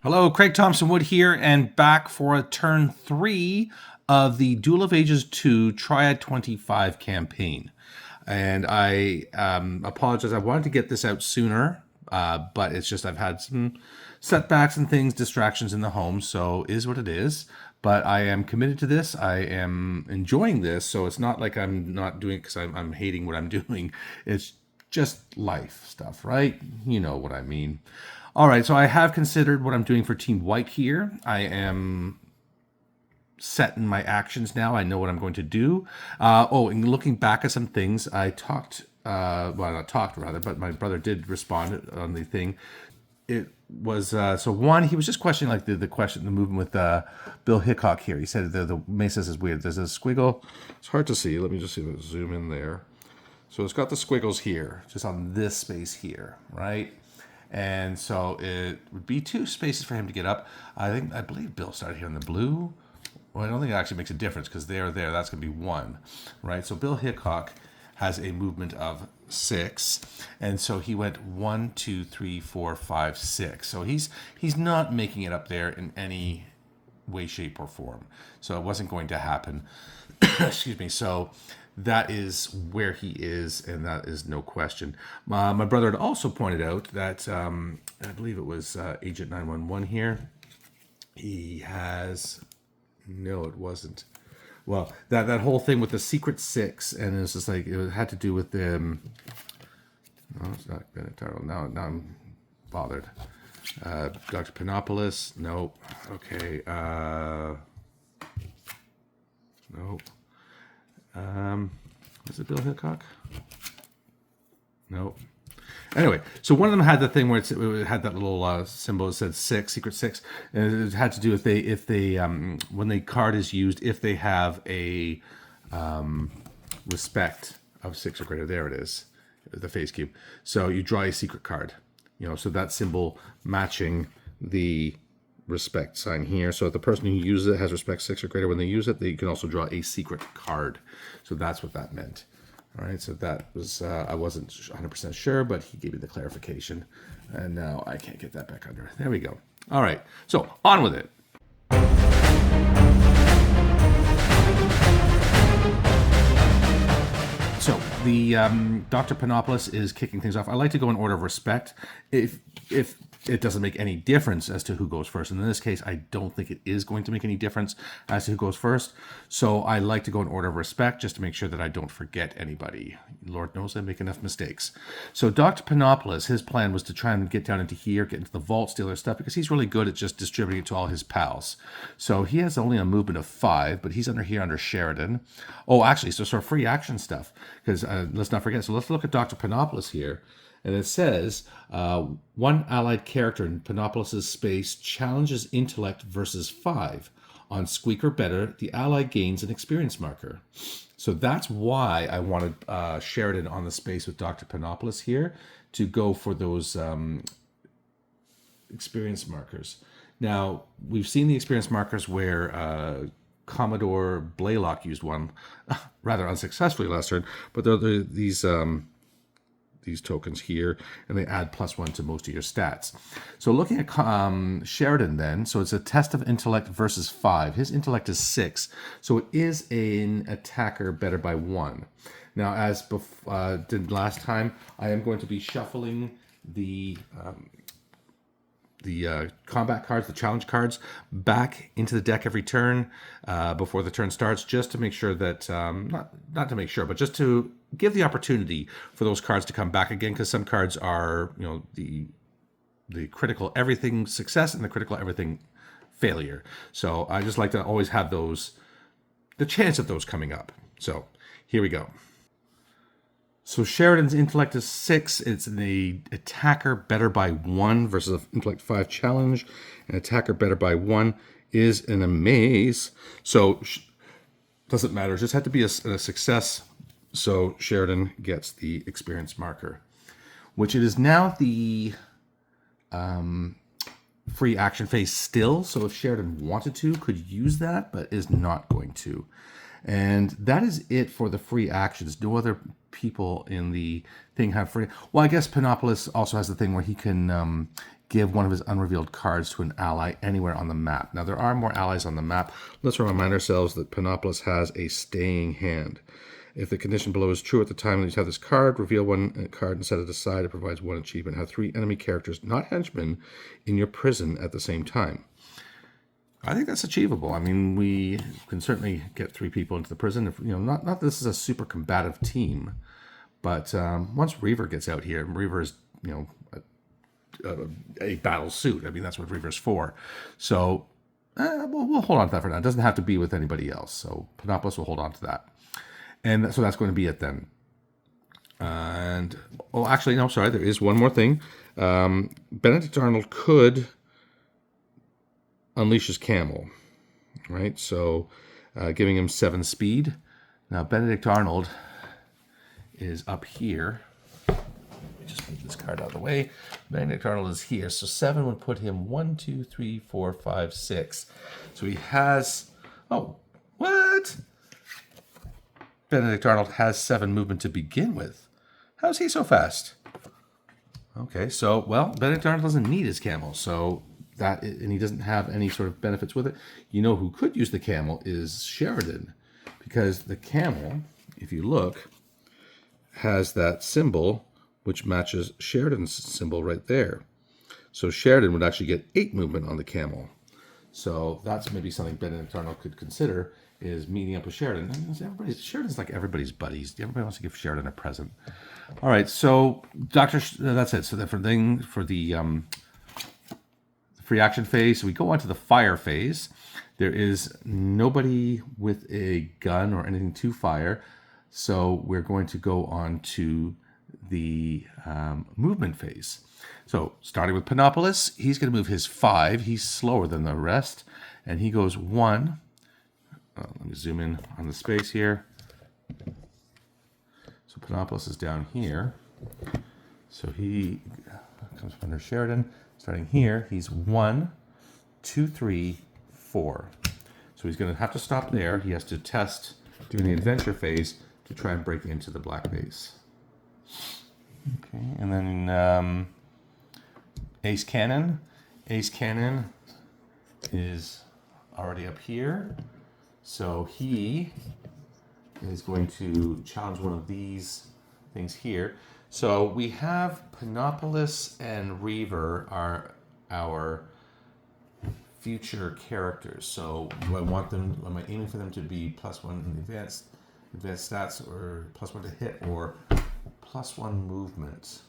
Hello, Craig Thompson Wood here, and back for a turn 3 of the Duel of Ages 2 Triad25 campaign. And I apologize, I wanted to get this out sooner, but it's just I've had some setbacks and things, distractions in the home, so it is what it is. But I am committed to this. I am enjoying this, so it's not like I'm not doing it because I'm hating what I'm doing. It's just life stuff, right? You know what I mean. All right, so I have considered what I'm doing for Team White here. I am set in my actions now. I know what I'm going to do. And looking back at some things, I talked, well, not talked rather, but my brother did respond on the thing. It was, so one, he was just questioning like the movement with Bill Hickok here. He said the Mesas is weird. There's a squiggle. It's hard to see. Let me just see if I zoom in there. So it's got the squiggles here, just on this space here, right? And so it would be 2 spaces for him to get up. I believe Bill started here in the blue. Well, I don't think it actually makes a difference because they're there. That's going to be 1, right? So Bill Hickok has a movement of 6, and so he went 1, 2, 3, 4, 5, 6. So he's not making it up there in any way, shape, or form. So it wasn't going to happen. Excuse me. So that is where he is, and that is no question. My brother had also pointed out that I believe it was Agent 911 here. He has no, it wasn't. Well, that whole thing with the secret 6, and it's just like it had to do with them. No, it's not Benetaro. Now I'm bothered. Dr. Panopoulos. Nope. Okay. Nope. Was it Bill Hickok? No. Anyway, so one of them had the thing where it had that little symbol that said 6, secret 6, and it had to do with if they when the card is used, if they have a respect of 6 or greater. There it is, the face cube. So you draw a secret card, so that symbol matching the respect sign here. So if the person who uses it has respect 6 or greater, when they use it, they can also draw a secret card. So that's what that meant. All right, so that was, I wasn't 100% sure, but he gave me the clarification. And now I can't get that back under. There we go. All right, so on with it. So the Dr. Panopoulos is kicking things off. I like to go in order of respect. If it doesn't make any difference as to who goes first. And in this case, I don't think it is going to make any difference as to who goes first. So I like to go in order of respect just to make sure that I don't forget anybody. Lord knows I make enough mistakes. So Dr. Panopoulos, his plan was to try and get down into here, get into the vault, steal their stuff, because he's really good at just distributing it to all his pals. So he has only a movement of 5, but he's under Sheridan. Oh, actually, so sort of free action stuff, because let's not forget. So let's look at Dr. Panopoulos here. And it says, one allied character in Panopoulos' space challenges intellect versus 5. On squeak or better, the ally gains an experience marker. So that's why I wanted Sheridan on the space with Dr. Panopoulos here to go for those experience markers. Now, we've seen the experience markers where Commodore Blaylock used one, rather unsuccessfully last turn, but they're these tokens here, and they add +1 to most of your stats. So looking at Sheridan then, so it's a test of intellect versus 5. His intellect is 6, so it is an attacker better by 1. Now, as did last time, I am going to be shuffling the combat cards, the challenge cards, back into the deck every turn before the turn starts, just to make sure that, not to make sure, but just to give the opportunity for those cards to come back again, because some cards are, the critical everything success and the critical everything failure. So I just like to always have the chance of those coming up. So here we go. So Sheridan's intellect is 6. It's the attacker better by 1 versus an intellect 5 challenge. An attacker better by 1 is an amaze. So doesn't matter. It just had to be a success. So Sheridan gets the experience marker, which it is now the free action phase still. So if Sheridan wanted to, could use that, but is not going to. And that is it for the free actions. No other people in the thing have free. Well, I guess Panopoulos also has the thing where he can give one of his unrevealed cards to an ally anywhere on the map. Now, there are more allies on the map. Let's remind ourselves that Panopoulos has a staying hand. If the condition below is true at the time that you have this card, reveal one card and set it aside. It provides one achievement. Have 3 enemy characters, not henchmen, in your prison at the same time. I think that's achievable. I mean, we can certainly get 3 people into the prison. If, not that this is a super combative team, but once Reaver gets out here, and Reaver is, a battle suit. I mean, that's what Reaver's for. So we'll hold on to that for now. It doesn't have to be with anybody else. So Panopoulos will hold on to that. And so that's going to be it then. And, actually, no, sorry, there is one more thing. Benedict Arnold could unleash his camel, right? So giving him 7 speed. Now, Benedict Arnold is up here. Let me just move this card out of the way. Benedict Arnold is here. So 7 would put him 1, 2, 3, 4, 5, 6. So he has... Oh, what? Benedict Arnold has 7 movement to begin with. How's he so fast? Okay, so, Benedict Arnold doesn't need his camel, so that, and he doesn't have any sort of benefits with it. You know who could use the camel is Sheridan, because the camel, if you look, has that symbol which matches Sheridan's symbol right there. So Sheridan would actually get 8 movement on the camel. So that's maybe something Benedict Arnold could consider, is meeting up with Sheridan. And Sheridan's like everybody's buddies. Everybody wants to give Sheridan a present. All right, so that's it. So for the free action phase, so we go on to the fire phase. There is nobody with a gun or anything to fire, so we're going to go on to the movement phase. So starting with Panopoulos, he's going to move his 5. He's slower than the rest, and he goes 1. Let me zoom in on the space here. So Panopoulos is down here. So he comes under Sheridan. Starting here, he's 1, 2, 3, 4. So he's going to have to stop there. He has to test during the adventure phase to try and break into the black base. Okay, and then Ace Cannon. Ace Cannon is already up here. So he is going to challenge one of these things here. So we have Panopoulos and Reaver are our future characters. So do I want them, am I aiming for them to be +1 in advanced stats, or +1 to hit, or +1 movement?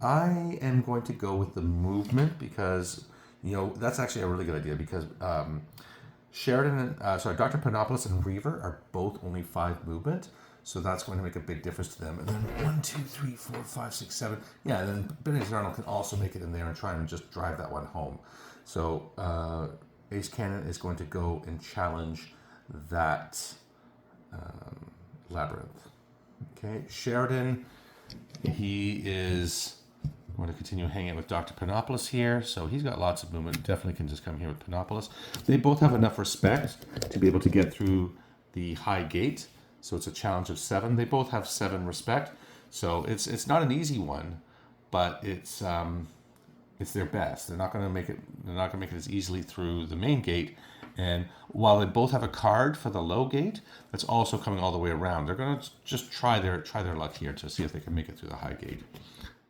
I am going to go with the movement because, that's actually a really good idea, because Dr. Panopoulos and Reaver are both only 5 movement, so that's going to make a big difference to them. And then 1, 2, 3, 4, 5, 6, 7. Yeah, and then Benedict Arnold can also make it in there and try and just drive that one home. So Ace Cannon is going to go and challenge that labyrinth. Okay, Sheridan, he is going to continue hanging with Dr. Panopoulos here, so he's got lots of movement. Definitely can just come here with Panopoulos. They both have enough respect to be able to get through the high gate, so it's a challenge of 7. They both have 7 respect, so it's not an easy one, but it's their best. They're not going to make it. They're not going to make it as easily through the main gate. And while they both have a card for the low gate, that's also coming all the way around. They're going to just try their luck here to see if they can make it through the high gate.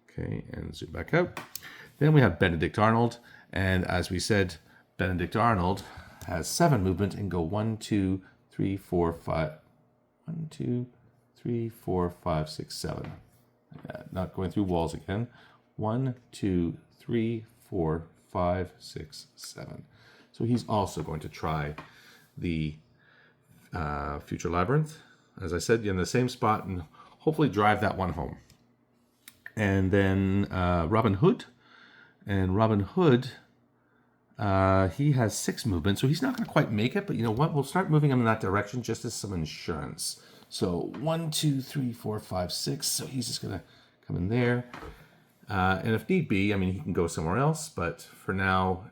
Okay, and zoom back out. Then we have Benedict Arnold, and as we said, Benedict Arnold has 7 movement and go 1, 2, 3, 4, 5. 1, 2, 3, 4, 5, 6, 7. Not going through walls again. 1, 2, 3, 4, 5, 6, 7. So he's also going to try the Future Labyrinth, as I said, in the same spot, and hopefully drive that one home. And then Robin Hood. And Robin Hood, he has 6 movement, so he's not going to quite make it, but you know what? We'll start moving him in that direction just as some insurance. So 1, 2, 3, 4, 5, 6. So he's just going to come in there. And if need be, I mean, he can go somewhere else, but for now,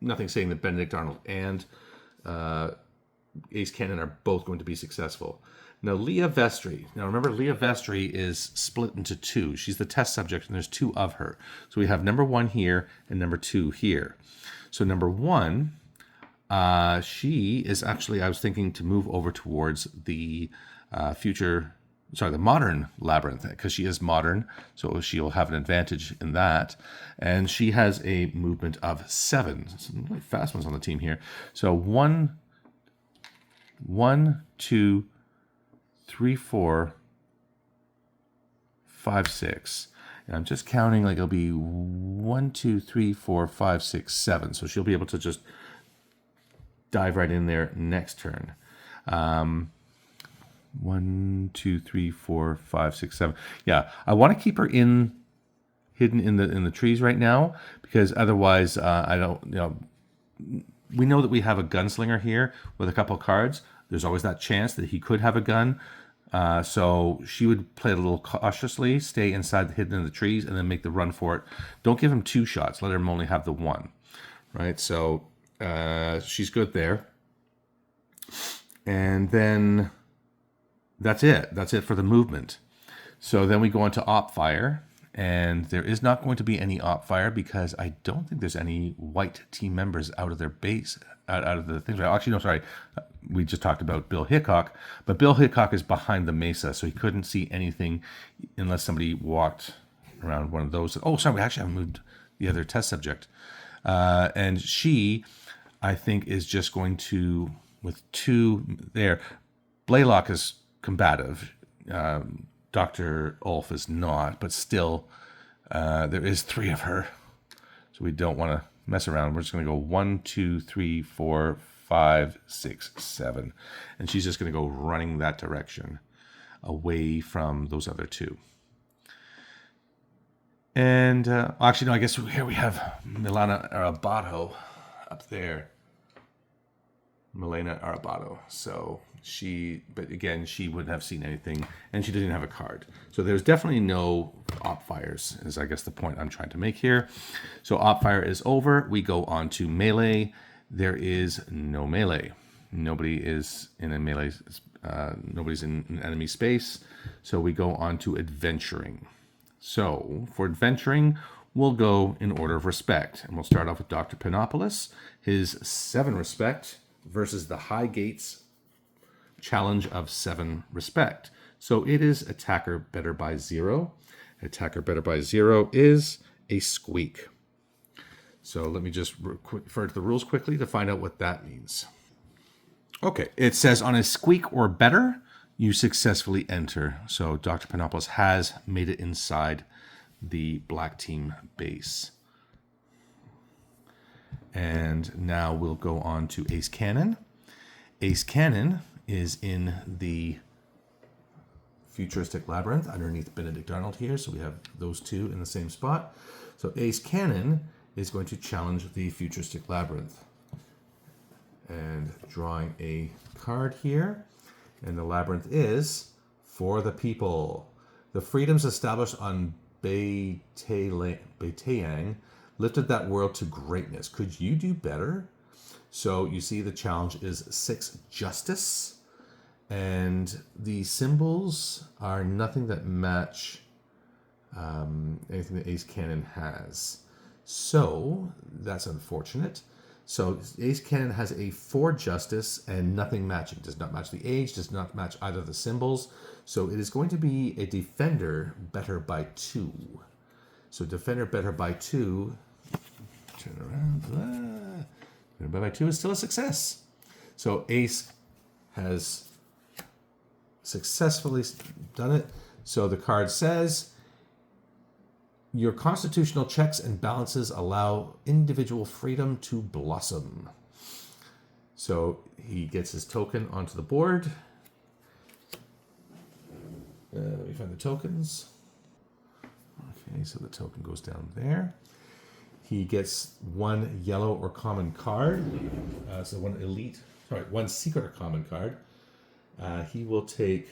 nothing saying that Benedict Arnold and Ace Cannon are both going to be successful. Now, Leah Vestry. Now, remember, Leah Vestry is split into two. She's the test subject, and there's two of her. So we have number 1 here and number 2 here. So number 1, she is actually, I was thinking to move over towards the the modern labyrinth, because she is modern, so she'll have an advantage in that. And she has a movement of 7. Some really fast ones on the team here. So 1, 2, 3, 4, 5, 6. And I'm just counting, like it'll be 1, 2, 3, 4, 5, 6, 7. So she'll be able to just dive right in there next turn. 1, 2, 3, 4, 5, 6, 7. Yeah, I want to keep her hidden in the trees right now, because otherwise, I don't. We know that we have a gunslinger here with a couple cards. There's always that chance that he could have a gun. So she would play it a little cautiously, stay hidden in the trees, and then make the run for it. Don't give him 2 shots. Let him only have the 1. Right? So she's good there. And then that's it. That's it for the movement. So then we go on to op fire. And there is not going to be any op fire, because I don't think there's any white team members out of their base, out of the things. Actually, no, sorry. We just talked about Bill Hickok, but Bill Hickok is behind the mesa, so he couldn't see anything unless somebody walked around one of those. Oh, sorry, we actually haven't moved the other test subject. And she, I think, is just going to, with 2 there. Blaylock is combative. Dr. Ulf is not, but still, there is 3 of her. So we don't want to mess around. We're just going to go 1, 2, 3, 4, 5, 6, 7. And she's just going to go running that direction away from those other 2. And actually, no, I guess here we have Milena Arabato up there. Milena Arabato. So but again, she wouldn't have seen anything, and she didn't have a card. So there's definitely no op fires, is I guess the point I'm trying to make here. So op fire is over. We go on to melee. There is no melee. Nobody is in a melee. Nobody's in an enemy space. So we go on to adventuring. So for adventuring, we'll go in order of respect, and we'll start off with Dr. Panopoulos. His 7 respect versus the High Gates challenge of 7 respect. So it is attacker better by 0. Attacker better by 0 is a squeak. So let me just refer to the rules quickly to find out what that means. Okay, it says on a squeak or better, you successfully enter. So Dr. Panopoulos has made it inside the black team base. And now we'll go on to Ace Cannon. Ace Cannon is in the Futuristic Labyrinth underneath Benedict Arnold here. So we have those 2 in the same spot. So Ace Cannon is going to challenge the Futuristic Labyrinth. And drawing a card here. And the labyrinth is For the People. The freedoms established on Beitayang lifted that world to greatness. Could you do better? So you see the challenge is 6 justice. And the symbols are nothing that match anything that Ace Cannon has. So that's unfortunate. So Ace Cannon has a 4 justice and nothing matching. Does not match the age, does not match either of the symbols. So it is going to be a defender better by 2. So defender better by 2. Turn around. Defender better by 2 is still a success. So Ace has successfully done it. So the card says, your constitutional checks and balances allow individual freedom to blossom. So he gets his token onto the board. Let me find the tokens. Okay, so the token goes down there. He gets 1 yellow or common card. So 1 secret or common card. He will take...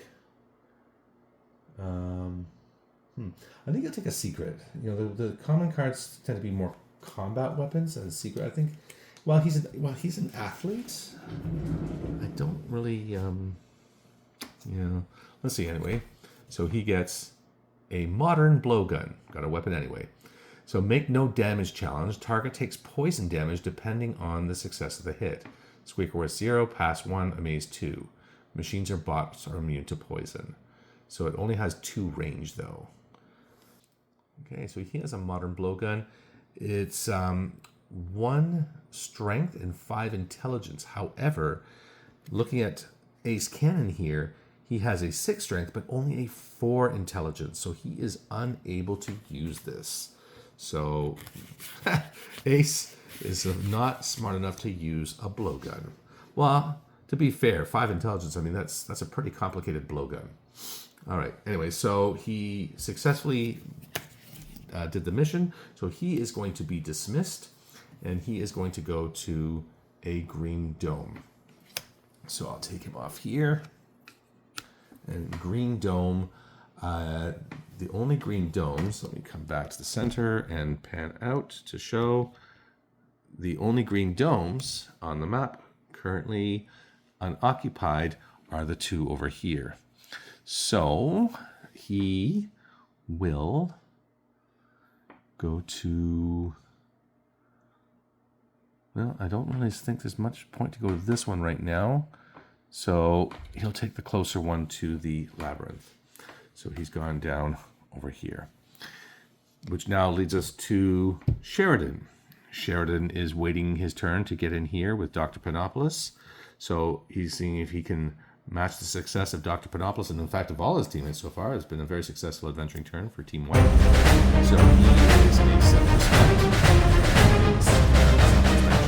I think he'll take a secret. You know, the common cards tend to be more combat weapons, and secret, I think. While he's an athlete, I don't really Yeah. Let's see anyway. So he gets a modern blowgun. Got a weapon anyway. So make no damage challenge. Target takes poison damage depending on the success of the hit. Squeaker worth 0, pass 1, amaze 2. Machines or bots are immune to poison. So it only has 2 range though. Okay, so he has a modern blowgun. It's 1 strength and 5 intelligence. However, looking at Ace Cannon here, he has a 6 strength but only a 4 intelligence. So he is unable to use this. So Ace is not smart enough to use a blowgun. Well, to be fair, 5 intelligence, I mean, that's a pretty complicated blowgun. All right, anyway, so he successfully did the mission. So he is going to be dismissed, and he is going to go to a green dome. So I'll take him off here. And green dome, the only green domes, let me come back to the center and pan out to show the only green domes on the map currently unoccupied are the 2 over here. So he will go to, well, I don't really think there's much point to go to this one right now. So he'll take the closer one to the labyrinth. So he's gone down over here, which now leads us to Sheridan. Sheridan is waiting his turn to get in here with Dr. Panopoulos. So he's seeing if he can match the success of Dr. Panopoulos, and in fact of all his teammates so far. It's been a very successful adventuring turn for Team White. So he is a 7%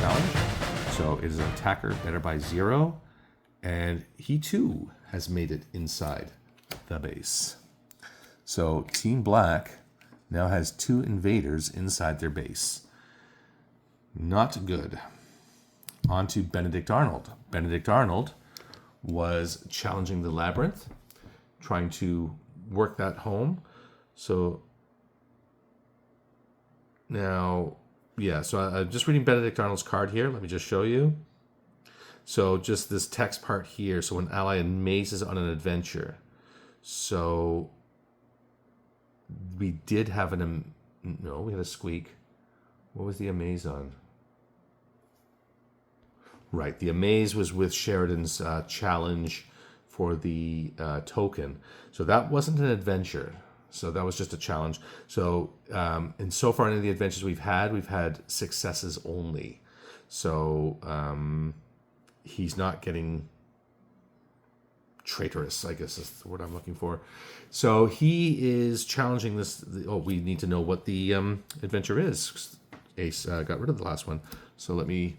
challenge. So it is an attacker better by 0. And he too has made it inside the base. So Team Black now has 2 invaders inside their base. Not good. On to Benedict Arnold. Benedict Arnold was challenging the labyrinth, trying to work that home. So now, yeah, so I'm just reading Benedict Arnold's card here. Let me just show you. So just this text part here. So an ally amazes on an adventure. So we did have no, we had a squeak. What was the amaze on? Right, the amaze was with Sheridan's challenge for the token. So that wasn't an adventure. So that was just a challenge. So and so far in the adventures we've had successes only. So he's not getting traitorous, I guess is the word I'm looking for. So he is challenging this. We need to know what the adventure is. Ace got rid of the last one. So I'm going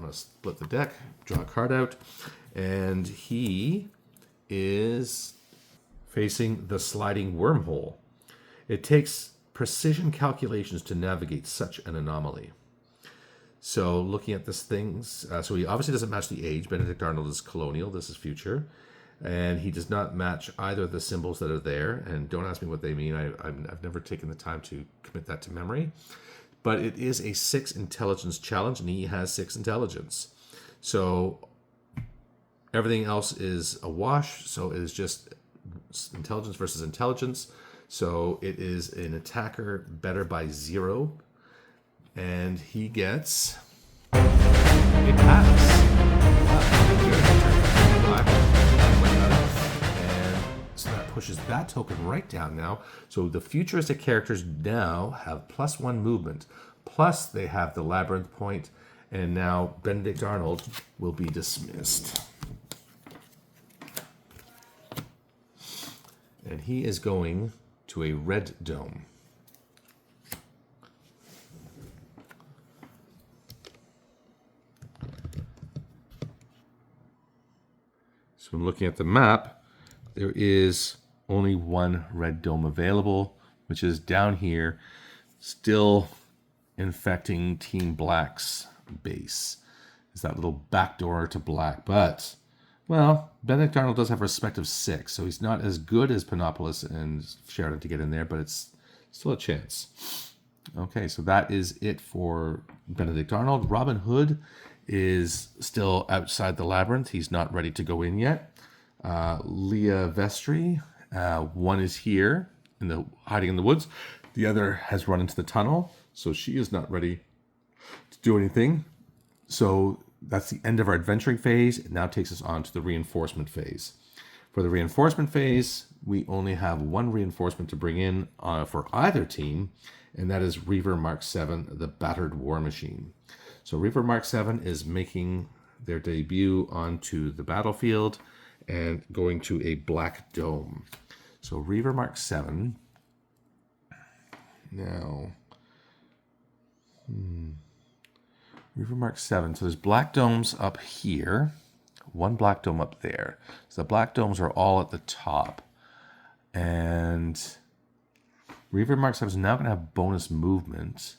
to split the deck, draw a card out, and he is facing the sliding wormhole. It takes precision calculations to navigate such an anomaly. So looking at this things, so he obviously doesn't match the age. Benedict Arnold is colonial, this is future. And he does not match either of the symbols that are there. And don't ask me what they mean. I've never taken the time to commit that to memory. But it is a 6 intelligence challenge, and he has 6 intelligence. So everything else is a wash. So it is just intelligence versus intelligence. So it is an attacker better by 0. And he gets a pass. And so that pushes that token right down now. So the futuristic characters now have +1 movement. Plus they have the labyrinth point. And now Benedict Arnold will be dismissed. And he is going to a red dome. So when looking at the map, there is only 1 red dome available, which is down here, still infecting Team Black's base. It's that little backdoor to Black. But, well, Benedict Arnold does have a respect of 6, so he's not as good as Panopoulos and Sheridan to get in there, but it's still a chance. Okay, so that is it for Benedict Arnold. Robin Hood is still outside the labyrinth. He's not ready to go in yet. Leah Vestry. One is here hiding in the woods. The other has run into the tunnel, so she is not ready to do anything. So that's the end of our adventuring phase. It now takes us on to the reinforcement phase. For the reinforcement phase, we only have one reinforcement to bring in for either team, and that is Reaver Mark 7, the Battered War Machine. So Reaver Mark 7 is making their debut onto the battlefield and going to a black dome. So Reaver Mark 7. Now, Reaver Mark 7. So there's black domes up here. One black dome up there. So the black domes are all at the top. And Reaver Mark 7 is now going to have bonus movement.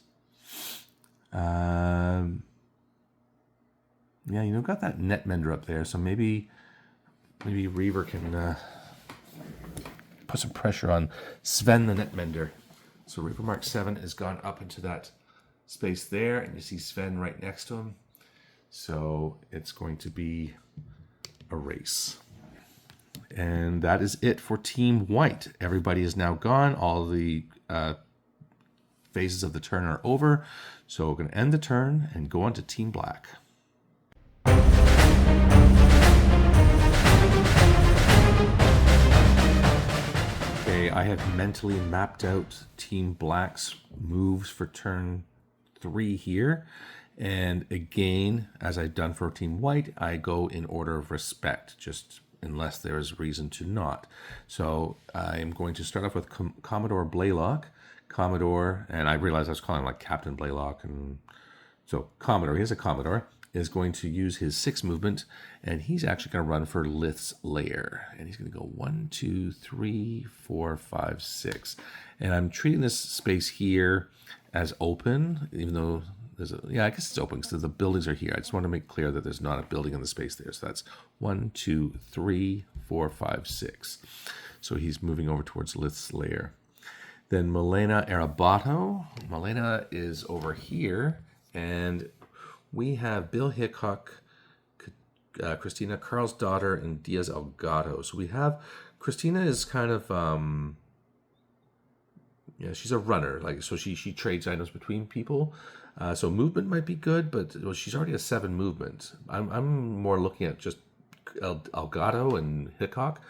Yeah, you've got that Netmender up there. So maybe Reaver can put some pressure on Sven the Netmender. So Reaver Mark 7 has gone up into that space there, and you see Sven right next to him. So it's going to be a race. And that is it for Team White. Everybody is now gone. All the phases of the turn are over. So we're going to end the turn and go on to Team Black. Okay, I have mentally mapped out Team Black's moves for turn 3 here. And again, as I've done for Team White, I go in order of respect, just unless there is reason to not. So I'm going to start off with Commodore Blaylock. Commodore, and I realized I was calling him like Captain Blaylock. And so Commodore, here's a Commodore, is going to use his 6 movement, and he's actually going to run for Lith's Lair. And he's going to go 1, 2, 3, 4, 5, 6. And I'm treating this space here as open, even though I guess it's open because the buildings are here. I just want to make clear that there's not a building in the space there. So that's 1, 2, 3, 4, 5, 6. So he's moving over towards Lith's Lair. Then Milena Arabato. Milena is over here. And we have Bill Hickok, Christina Carlsdottir, and Diaz Elgato. So we have, Christina is kind of, she's a runner. So she trades items between people. So movement might be good, but she's already a 7 movement. I'm more looking at just Elgato and Hickok.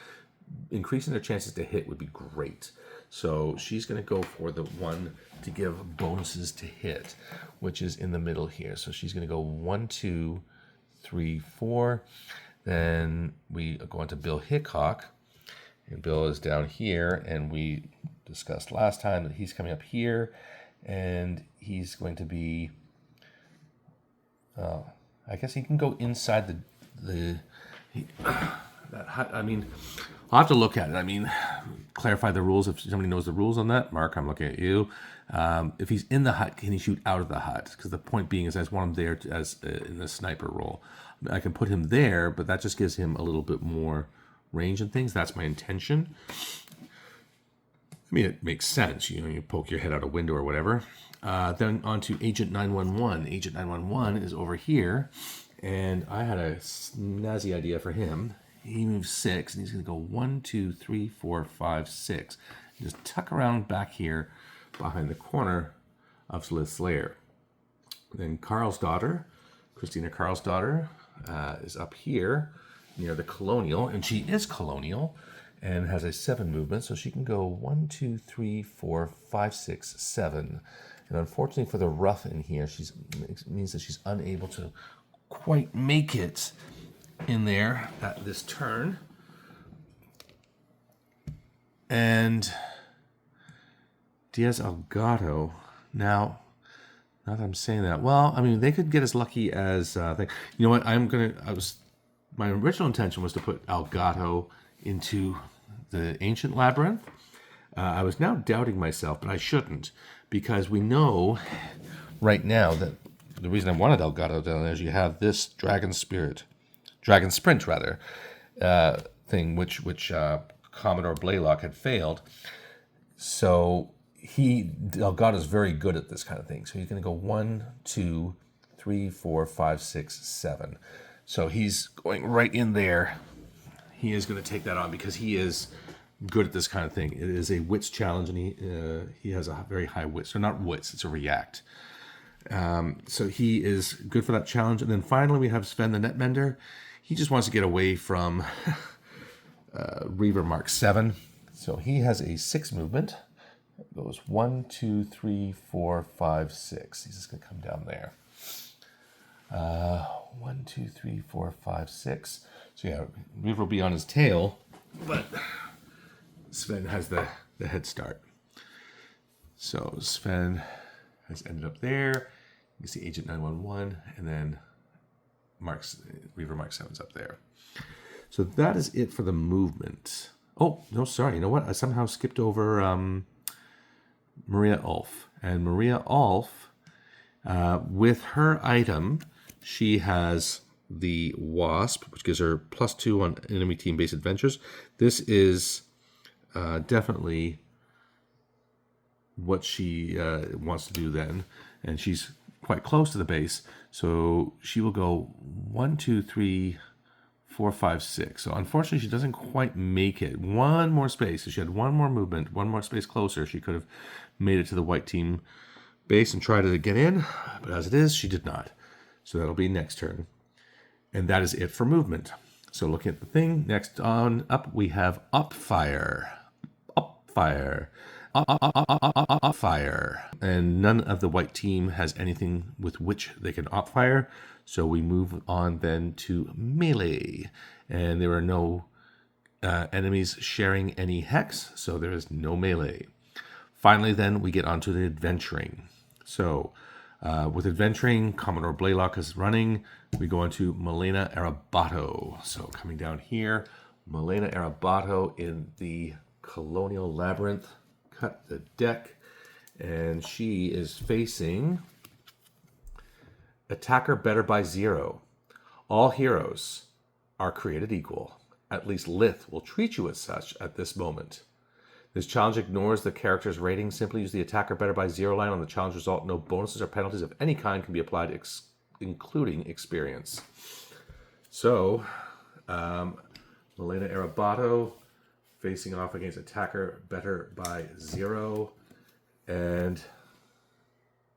Increasing their chances to hit would be great. So she's going to go for the one to give bonuses to hit, which is in the middle here. So she's going to go 1, 2, 3, 4. Then we go on to Bill Hickok. And Bill is down here, and we discussed last time that he's coming up here. And he's going to be, I guess he can go inside that hut. I mean, I'll have to look at it. Clarify the rules if somebody knows the rules on that. Mark, I'm looking at you. If he's in the hut, can he shoot out of the hut? Because the point being is I just want him there in the sniper role. I can put him there, but that just gives him a little bit more range and things. That's my intention. It makes sense. You poke your head out a window or whatever. Then on to Agent 911. Agent 911 is over here, and I had a snazzy idea for him. He moves 6, and he's going to go 1, 2, 3, 4, 5, 6. And just tuck around back here behind the corner of Lith's Lair. Then Carlsdottir, Christina Carlsdottir, is up here near the Colonial, and she is Colonial and has a 7 movement, so she can go 1, 2, 3, 4, 5, 6, 7. And unfortunately for the rough in here, means that she's unable to quite make it in there at this turn. And Diaz Elgato. Now that I'm saying that, they could get as lucky as you know what? My original intention was to put Elgato into the Ancient Labyrinth. I was now doubting myself, but I shouldn't, because we know right now that the reason I wanted Elgato down there is you have this Dragon Sprint thing, which Commodore Blaylock had failed. So Elgato is very good at this kind of thing. So he's going to go 1, 2, 3, 4, 5, 6, 7. So he's going right in there. he is going to take that on because he is good at this kind of thing. It is a wits challenge, and he has a very high wits. So not wits, it's a react. So he is good for that challenge. And then finally we have Sven the Netmender. He just wants to get away from Reaver Mark 7. So he has a 6 movement. It goes 1, 2, 3, 4, 5, 6. He's just going to come down there. 1, 2, 3, 4, 5, 6. So yeah, Reaver will be on his tail, but Sven has the head start. So Sven has ended up there. You can see Agent 911, and then Reaver Mark 7's up there. So that is it for the movement. Oh, no, sorry. You know what? I somehow skipped over Maria Ulf. And Maria Ulf, with her item, she has the Wasp, which gives her +2 on enemy team-based adventures. This is definitely what she wants to do then. And she's quite close to the base. So she will go 1, 2, 3, 4, 5, 6. So unfortunately, she doesn't quite make it. One more space. If she had one more movement, one more space closer, she could have made it to the white team base and tried to get in. But as it is, she did not. So that'll be next turn. And that is it for movement. So looking at the thing, next on up, we have Upfire. Upfire. Upfire. And none of the white team has anything with which they can upfire. So we move on then to melee. And there are no enemies sharing any hex, so there is no melee. Finally then, we get onto the adventuring. So with adventuring, Commodore Blaylock is running. We go into Milena Arabato. So coming down here, Milena Arabato in the Colonial Labyrinth. Cut the deck, and she is facing Attacker Better by 0. All heroes are created equal. At least Lith will treat you as such at this moment. This challenge ignores the character's rating. Simply use the Attacker Better by 0 line on the challenge result. No bonuses or penalties of any kind can be applied, including experience. So, Milena Arabato facing off against Attacker Better by 0, and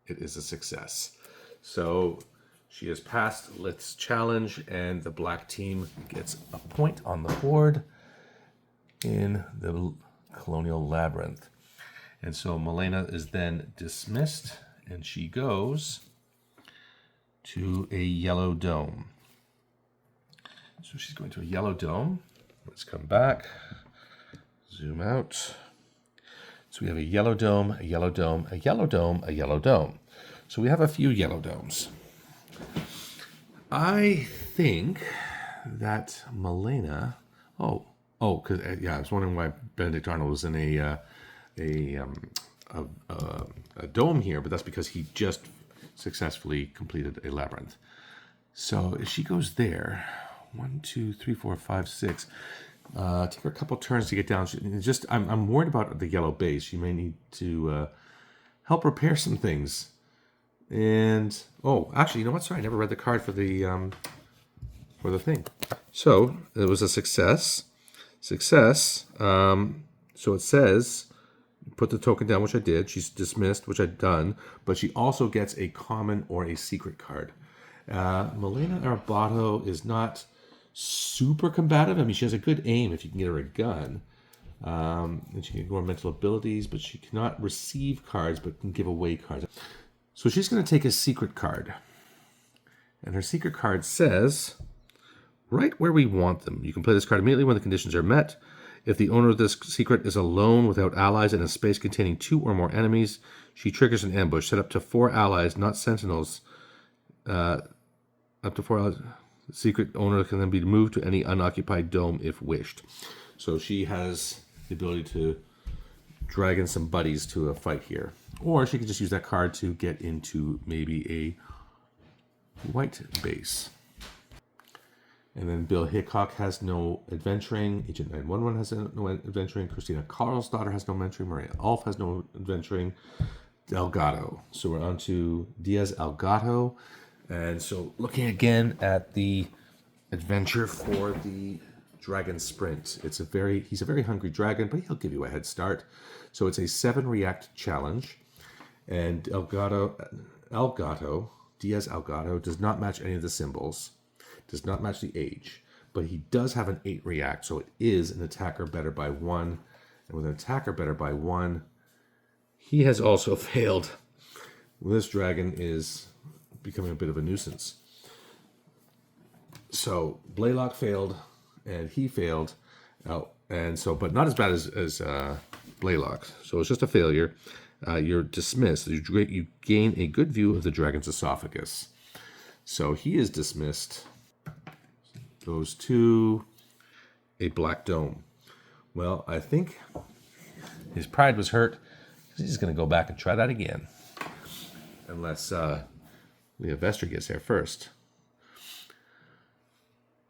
it is a success. So she has passed Lith's challenge, and the black team gets a point on the board in the Colonial Labyrinth. And so Milena is then dismissed, and she goes to a yellow dome. So she's going to a yellow dome. Let's come back. Zoom out. So we have a yellow dome, a yellow dome, a yellow dome, a yellow dome. So we have a few yellow domes. I think that Milena... because I was wondering why Benedict Arnold was in a dome here, but that's because he just successfully completed a labyrinth. So if she goes there, 1, 2, 3, 4, 5, 6... take her a couple turns to get down. I'm worried about the yellow base. She may need to help repair some things. And actually, you know what? Sorry, I never read the card for the thing. So it was a success. Success. So it says, put the token down, which I did. She's dismissed, which I'd done. But she also gets a common or a secret card. Milena Arabato is not super combative. I mean, she has a good aim if you can get her a gun. And she can ignore mental abilities, but she cannot receive cards, but can give away cards. So she's going to take a secret card. And her secret card says, right where we want them. You can play this card immediately when the conditions are met. If the owner of this secret is alone without allies in a space containing 2 or more enemies, she triggers an ambush. Set up to 4 allies, not sentinels. Up to 4 allies. The secret owner can then be moved to any unoccupied dome if wished. So she has the ability to drag in some buddies to a fight here. Or she can just use that card to get into maybe a white base. And then Bill Hickok has no adventuring. Agent 911 has no adventuring. Christina Karlsdottir has no adventuring. Maria Ulf has no adventuring. Elgato. So we're on to Diaz Elgato. And so looking again at the adventure for the Dragon Sprint. He's a very hungry dragon, but he'll give you a head start. So it's a 7 react challenge, and Diaz Elgato does not match any of the symbols, does not match the age, but he does have an 8 react, so it is an attacker better by 1. And with an attacker better by 1, he has also failed. This dragon is becoming a bit of a nuisance. So Blaylock failed, and he failed, but not as bad as Blaylock. So it's just a failure. You're dismissed. You gain a good view of the dragon's esophagus. So he is dismissed. Goes to a black dome. Well, I think his pride was hurt. He's just going to go back and try that again. Unless Leah Vester gets there first.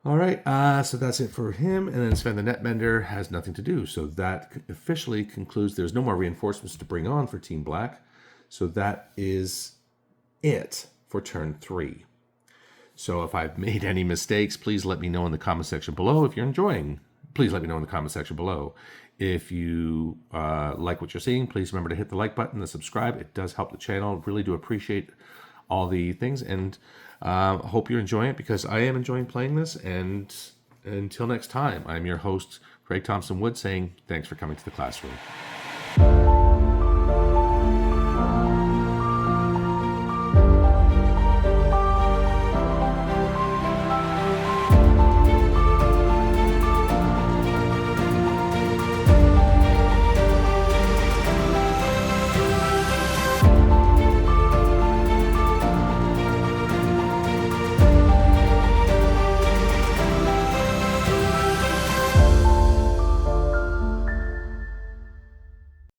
All right, so that's it for him. And then Sven the Netbender has nothing to do. So that officially concludes. There's no more reinforcements to bring on for Team Black. So that is it for turn 3. So if I've made any mistakes, please let me know in the comment section below. If you're enjoying, please let me know in the comment section below. If you like what you're seeing, please remember to hit the like button and subscribe. It does help the channel. Really do appreciate all the things, and hope you're enjoying it, because I am enjoying playing this. And until next time, I'm your host, Craig Thompson Wood, saying thanks for coming to the classroom.